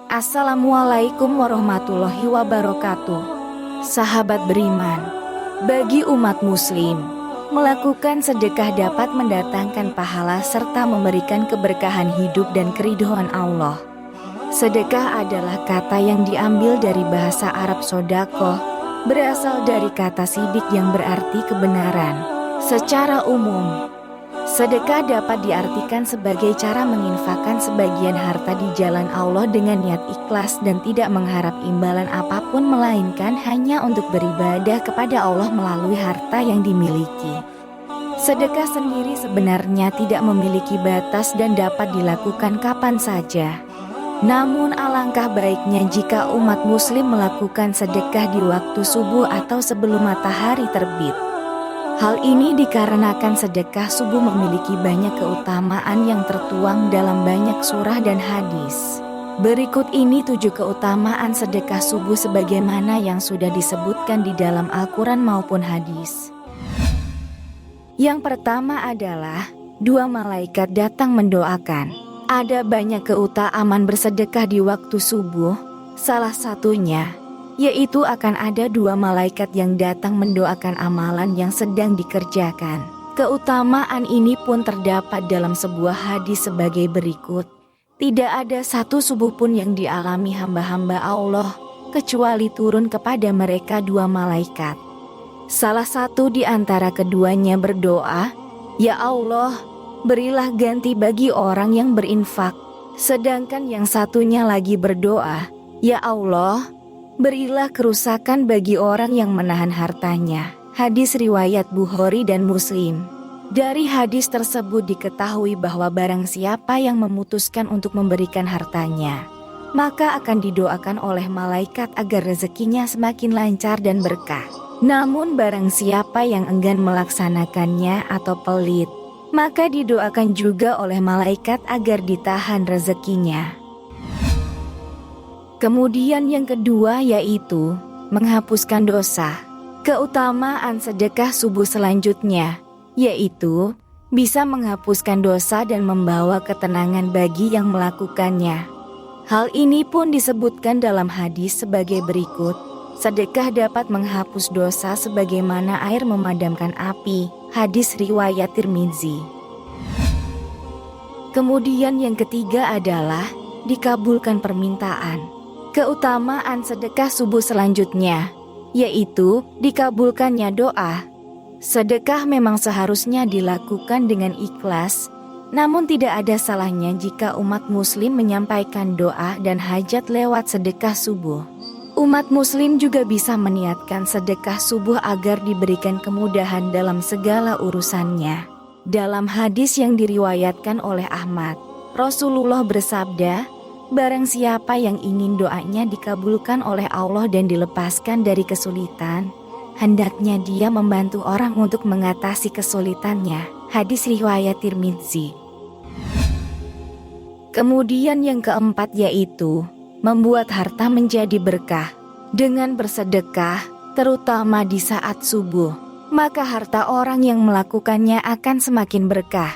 Assalamualaikum warahmatullahi wabarakatuh. Sahabat beriman, bagi umat muslim, melakukan sedekah dapat mendatangkan pahala serta memberikan keberkahan hidup dan keridhaan Allah. Sedekah adalah kata yang diambil dari bahasa Arab sodakoh, berasal dari kata sidik yang berarti kebenaran. Secara umum, sedekah dapat diartikan sebagai cara menginfakkan sebagian harta di jalan Allah dengan niat ikhlas dan tidak mengharap imbalan apapun melainkan hanya untuk beribadah kepada Allah melalui harta yang dimiliki. Sedekah sendiri sebenarnya tidak memiliki batas dan dapat dilakukan kapan saja. Namun alangkah baiknya jika umat muslim melakukan sedekah di waktu subuh atau sebelum matahari terbit. Hal ini dikarenakan sedekah subuh memiliki banyak keutamaan yang tertuang dalam banyak surah dan hadis. Berikut ini 7 keutamaan sedekah subuh sebagaimana yang sudah disebutkan di dalam Al-Quran maupun hadis. Yang pertama adalah 2 malaikat datang mendoakan. Ada banyak keutamaan bersedekah di waktu subuh, salah satunya yaitu akan ada 2 malaikat yang datang mendoakan amalan yang sedang dikerjakan. Keutamaan ini pun terdapat dalam sebuah hadis sebagai berikut. Tidak ada satu subuh pun yang dialami hamba-hamba Allah, kecuali turun kepada mereka 2 malaikat. Salah satu di antara keduanya berdoa, "Ya Allah, berilah ganti bagi orang yang berinfak." Sedangkan yang satunya lagi berdoa, "Ya Allah, berilah kerusakan bagi orang yang menahan hartanya." Hadis riwayat Bukhari dan Muslim. Dari hadis tersebut diketahui bahwa barang siapa yang memutuskan untuk memberikan hartanya, maka akan didoakan oleh malaikat agar rezekinya semakin lancar dan berkah. Namun barang siapa yang enggan melaksanakannya atau pelit, maka didoakan juga oleh malaikat agar ditahan rezekinya. Kemudian yang kedua yaitu menghapuskan dosa. Keutamaan sedekah subuh selanjutnya yaitu bisa menghapuskan dosa dan membawa ketenangan bagi yang melakukannya. Hal ini pun disebutkan dalam hadis sebagai berikut. Sedekah dapat menghapus dosa sebagaimana air memadamkan api. Hadis riwayat Tirmizi. Kemudian yang ketiga adalah dikabulkan permintaan. Keutamaan sedekah subuh selanjutnya yaitu dikabulkannya doa. Sedekah memang seharusnya dilakukan dengan ikhlas, namun tidak ada salahnya jika umat muslim menyampaikan doa dan hajat lewat sedekah subuh. Umat muslim juga bisa meniatkan sedekah subuh agar diberikan kemudahan dalam segala urusannya. Dalam hadis yang diriwayatkan oleh Ahmad, Rasulullah bersabda, "Barang siapa yang ingin doanya dikabulkan oleh Allah dan dilepaskan dari kesulitan, hendaknya dia membantu orang untuk mengatasi kesulitannya." Hadis riwayat Tirmizi. Kemudian yang keempat yaitu membuat harta menjadi berkah. Dengan bersedekah, terutama di saat subuh, maka harta orang yang melakukannya akan semakin berkah.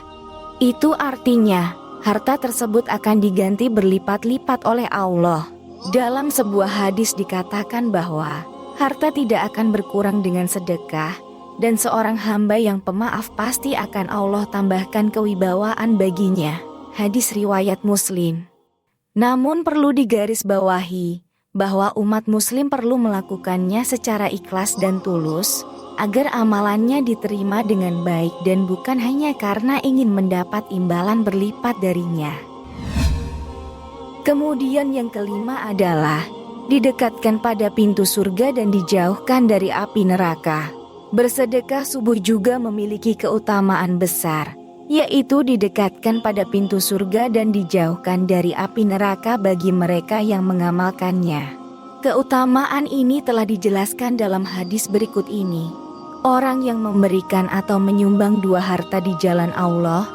Itu artinya harta tersebut akan diganti berlipat-lipat oleh Allah. Dalam sebuah hadis dikatakan bahwa harta tidak akan berkurang dengan sedekah, dan seorang hamba yang pemaaf pasti akan Allah tambahkan kewibawaan baginya. Hadis riwayat Muslim. Namun perlu digarisbawahi bahwa umat muslim perlu melakukannya secara ikhlas dan tulus, agar amalannya diterima dengan baik dan bukan hanya karena ingin mendapat imbalan berlipat darinya. Kemudian yang kelima adalah didekatkan pada pintu surga dan dijauhkan dari api neraka. Bersedekah subuh juga memiliki keutamaan besar, yaitu didekatkan pada pintu surga dan dijauhkan dari api neraka bagi mereka yang mengamalkannya. Keutamaan ini telah dijelaskan dalam hadis berikut ini. Orang yang memberikan atau menyumbang 2 harta di jalan Allah,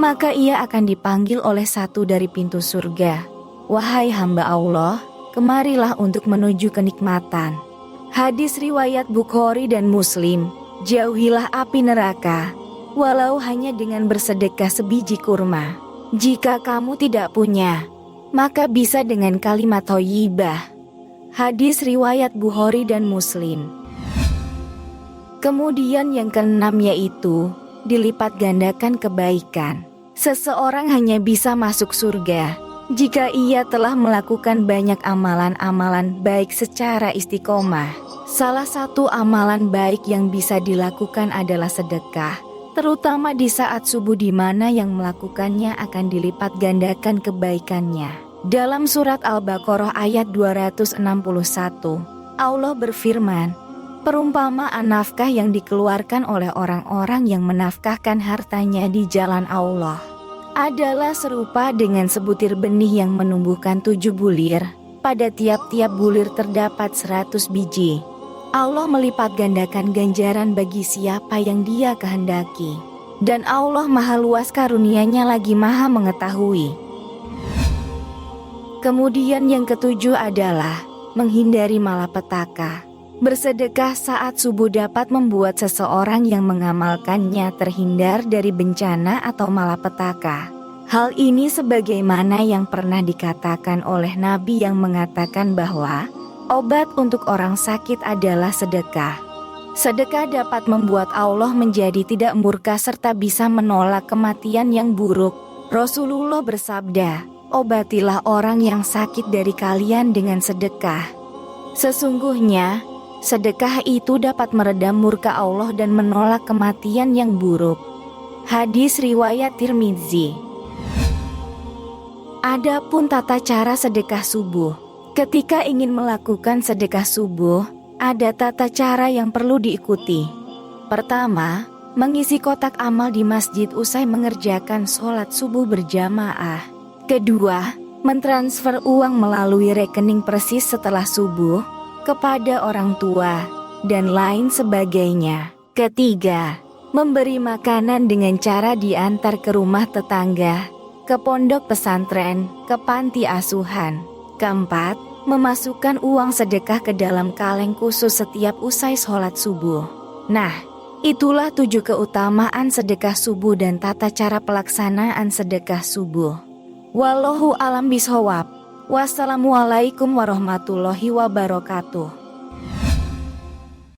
maka ia akan dipanggil oleh satu dari pintu surga. "Wahai hamba Allah, kemarilah untuk menuju kenikmatan." Hadis riwayat Bukhari dan Muslim. Jauhilah api neraka, walau hanya dengan bersedekah sebiji kurma. Jika kamu tidak punya, maka bisa dengan kalimat thayyibah. Hadis riwayat Bukhari dan Muslim. Kemudian yang keenam yaitu dilipat gandakan kebaikan. Seseorang hanya bisa masuk surga jika ia telah melakukan banyak amalan-amalan baik secara istiqomah. Salah satu amalan baik yang bisa dilakukan adalah sedekah, terutama di saat subuh di mana yang melakukannya akan dilipat gandakan kebaikannya. Dalam surat Al-Baqarah ayat 261, Allah berfirman, perumpamaan nafkah yang dikeluarkan oleh orang-orang yang menafkahkan hartanya di jalan Allah adalah serupa dengan sebutir benih yang menumbuhkan 7 bulir. Pada tiap-tiap bulir terdapat 100 biji. Allah melipat gandakan ganjaran bagi siapa yang Dia kehendaki. Dan Allah maha luas karunia-Nya lagi maha mengetahui. Kemudian yang ketujuh adalah menghindari malapetaka. Bersedekah saat subuh dapat membuat seseorang yang mengamalkannya terhindar dari bencana atau malapetaka. Hal ini sebagaimana yang pernah dikatakan oleh Nabi yang mengatakan bahwa obat untuk orang sakit adalah sedekah. Sedekah dapat membuat Allah menjadi tidak murka serta bisa menolak kematian yang buruk. Rasulullah bersabda, obatilah orang yang sakit dari kalian dengan sedekah. Sesungguhnya, sedekah itu dapat meredam murka Allah dan menolak kematian yang buruk. Hadis riwayat Tirmizi. Adapun tata cara sedekah subuh. Ketika ingin melakukan sedekah subuh, ada tata cara yang perlu diikuti. Pertama, mengisi kotak amal di masjid usai mengerjakan sholat subuh berjamaah. Kedua, mentransfer uang melalui rekening persis setelah subuh kepada orang tua, dan lain sebagainya. Ketiga, memberi makanan dengan cara diantar ke rumah tetangga, ke pondok pesantren, ke panti asuhan. Keempat, memasukkan uang sedekah ke dalam kaleng khusus setiap usai sholat subuh. Nah, itulah 7 keutamaan sedekah subuh dan tata cara pelaksanaan sedekah subuh. Wallahu a'lam bishawab. Wassalamualaikum warahmatullahi wabarakatuh.